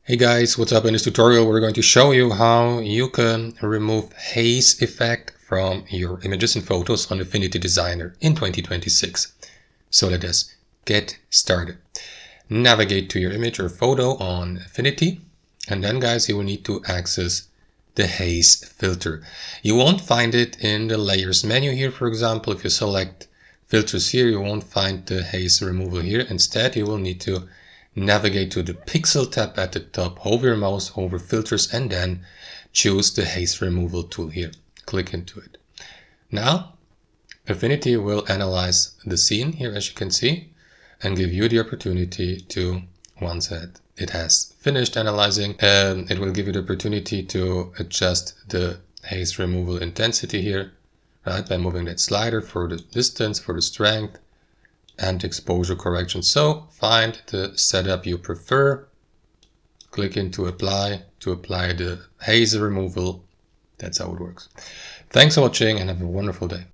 Hey guys, what's up? In this tutorial we're going to show you how you can remove haze effect from your images and photos on Affinity Designer in 2026. So let us get started. Navigate to your image or photo on Affinity, and then guys you will need to access the haze filter. You won't find it in the layers menu here. For example, if you select filters here, you won't find the haze removal here. Instead you will need to navigate to the pixel tab at the top, hover your mouse over filters and then choose the haze removal tool here. Click into it. Now Affinity will analyze the scene here, as you can see, and give you the opportunity to, once that it has finished analyzing, it will give you the opportunity to adjust the haze removal intensity here, right, by moving that slider for the distance, for the strength, and exposure correction. So find the setup you prefer, click into apply to apply the haze removal. That's how it works. Thanks for watching and have a wonderful day.